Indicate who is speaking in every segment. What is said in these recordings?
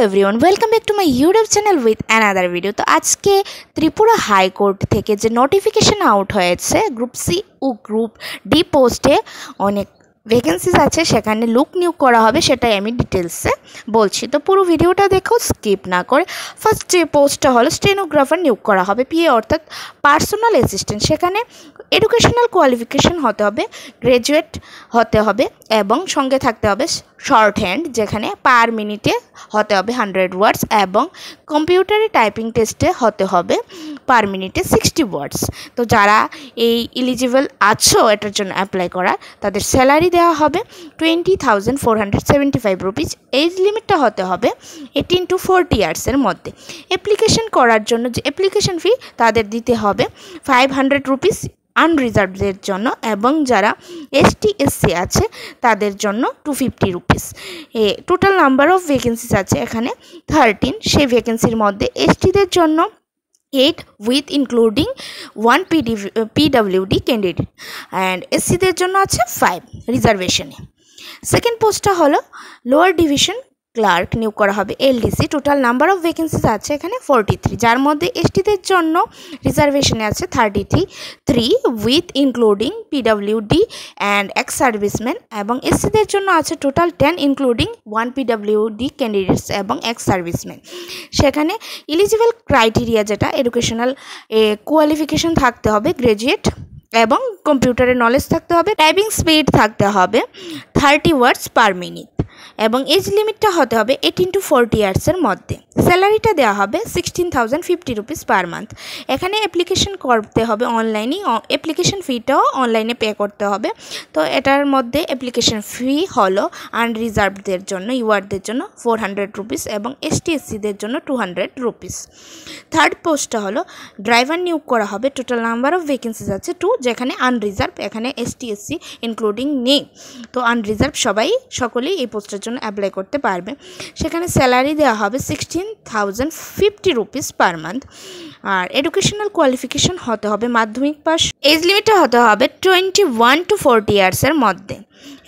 Speaker 1: Everyone welcome back to my YouTube channel with another video. तो आज के Tripura high court থেকে যে নোটিফিকেশন আউট হয়েছে গ্রুপ সি ও গ্রুপ ডি পোস্টে অনেক ভ্যাকেন্সিজ আছে, সেখানে লুক নিয়োগ করা হবে, সেটাই আমি ডিটেলসে বলছি। তো পুরো ভিডিওটা দেখো স্কিপ না করে। ফার্স্ট যে পোস্টটা হলো স্টেনোগ্রাফার নিয়োগ করা হবে, পিএ অর্থাৎ পার্সোনাল অ্যাসিস্ট্যান্ট। সেখানে এডুকেশনাল কোয়ালিফিকেশন হতে হবে, গ্র্যাজুয়েট হতে হবে এবং সঙ্গে থাকতে হবে শর্ট হ্যান্ড, যেখানে পার মিনিটে হতে হবে 100 ওয়ার্ডস এবং কম্পিউটারে টাইপিং টেস্টে হতে হবে পার মিনিটে 60 ওয়ার্ডস। তো যারা এই এলিজিবল আছো এটার জন্য অ্যাপ্লাই করার, তাদের স্যালারি দেওয়া হবে 20,475 রুপিস। এজ লিমিটটা হতে হবে 18 to 40 ইয়ার্সের মধ্যে। অ্যাপ্লিকেশন করার জন্য যে অ্যাপ্লিকেশন ফি তাদের দিতে হবে 500 রুপিস আনরিজার্ভদের জন্য, এবং যারা এসটি এসসি আছে তাদের জন্য 250 rupees. Total number of vacancies আছে এখানে 13। সেই ভ্যাকেন্সির মধ্যে এসটিদের জন্য 8 with including 1 PWD candidate, and এসসিদের জন্য আছে 5 রিজার্ভেশনে। সেকেন্ড পোস্টটা হলো লোয়ার ডিভিশন ক্লার্ক নিয়োগ করা হবে LDC. Total number of vacancies আছে এখানে 43, যার মধ্যে এসটিদের জন্য রিজার্ভেশনে আছে 33 with including PWD and ex serviceman, এবং এসসিদের জন্য আছে টোটাল 10 ইনক্লুডিং 1 পিডব্লিউডি ক্যান্ডিডেটস এবং এক্স সার্ভিসম্যান। সেখানে এলিজিবল ক্রাইটেরিয়া যেটা এডুকেশনাল কোয়ালিফিকেশন থাকতে হবে, গ্র্যাজুয়েট এবং কম্পিউটারের নলেজ থাকতে হবে, টাইপিং স্পিড থাকতে হবে 30 ওয়ার্ডস পার মিনিট, এবং এজ লিমিটটা হতে হবে 18 to 40 ইয়ার্সের মধ্যে। স্যালারিটা দেওয়া হবে 16,050 রুপিস পার মান্থ। এখানে অ্যাপ্লিকেশন করতে হবে অনলাইনে, অ্যাপ্লিকেশন ফিটাও অনলাইনে পে করতে হবে। তো এটার মধ্যে অ্যাপ্লিকেশন ফি হলো আনরিজার্ভদের জন্য, ইউআরদের জন্য 400 রুপিস এবং এসটি এসসিদের জন্য 200 রুপিস। থার্ড পোস্টটা হলো ড্রাইভার নিয়োগ করা হবে। টোটাল নাম্বার অফ ভ্যাকেন্সিস আছে 2, যেখানে আনরিজার্ভ, এখানে এসটি এসসি ইনক্লুডিং নেই। তো আনরিজার্ভ সকলেই এই পোস্টের জন্য অ্যাপ্লাই করতে পারবে। সেখানে স্যালারি দেওয়া হবে 16,050 রুপিস পার মান্থ, আর এডুকেশনাল কোয়ালিফিকেশন হতে হবে মাধ্যমিক পাস। এজ লিমিটটা হতে হবে 21 to 40 ইয়ার্সের মধ্যে।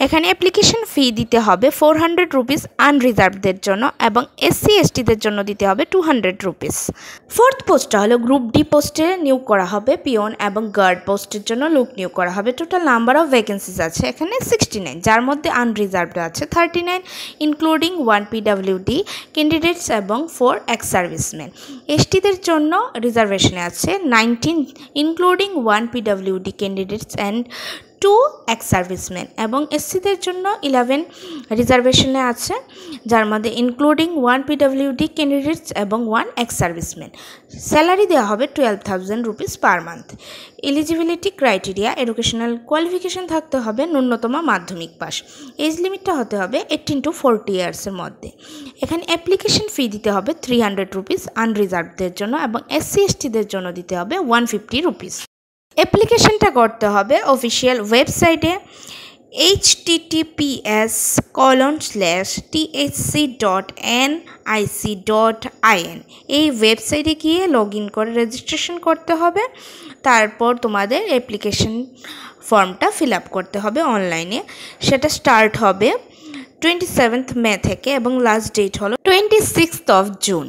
Speaker 1: এখানে অ্যাপ্লিকেশন ফি দিতে হবে 400 রুপিস আনরিজার্ভদের জন্য, এবং এসসি এসটিদের জন্য দিতে হবে 200 রুপিস। ফোর্থ পোস্টটা হলো গ্রুপ ডি পোস্টে নিয়োগ করা হবে পিওন এবং গার্ড পোস্টের জন্য লোক নিয়োগ করা হবে। টোটাল নাম্বার অফ ভ্যাকেন্সিস আছে এখানে 69, যার মধ্যে আনরিজার্ভড আছে 39 ইনক্লুডিং 1 পিডব্লিউডি ক্যান্ডিডেটস এবং 4 এক্স সার্ভিসম্যান। এসটিদের জন্য রিজার্ভেশনে আছে 19 including 1 PWD candidates and 2 ex serviceman, এবং এসসিদের জন্য 11 রিজার্ভেশনে আছে, যার মধ্যে ইনক্লুডিং 1 পিডব্লিউডি ক্যান্ডিডেটস এবং 1 এক্স সার্ভিসম্যান। স্যালারি দেওয়া হবে 12,000 rupees per month. Eligibility criteria educational qualification থাকতে হবে ন্যূনতম মাধ্যমিক পাস। এজ লিমিটটা হতে হবে 18 to 40 ইয়ার্সের মধ্যে। এখানে অ্যাপ্লিকেশন ফি দিতে হবে 300 রুপিস আনরিজার্ভদের জন্য, এবং এসসি এসটিদের জন্য দিতে হবে 150 রুপিস। অ্যাপ্লিকেশনটা করতে হবে অফিসিয়াল ওয়েবসাইটে https://thc.nic.in। এই ওয়েবসাইটে গিয়ে লগ ইন করে রেজিস্ট্রেশন করতে হবে। তারপর তোমাদের অ্যাপ্লিকেশন ফর্মটা ফিল আপ করতে হবে অনলাইনে। সেটা স্টার্ট হবে 27 মে থেকে এবং লাস্ট ডেট হলো 26 জুন।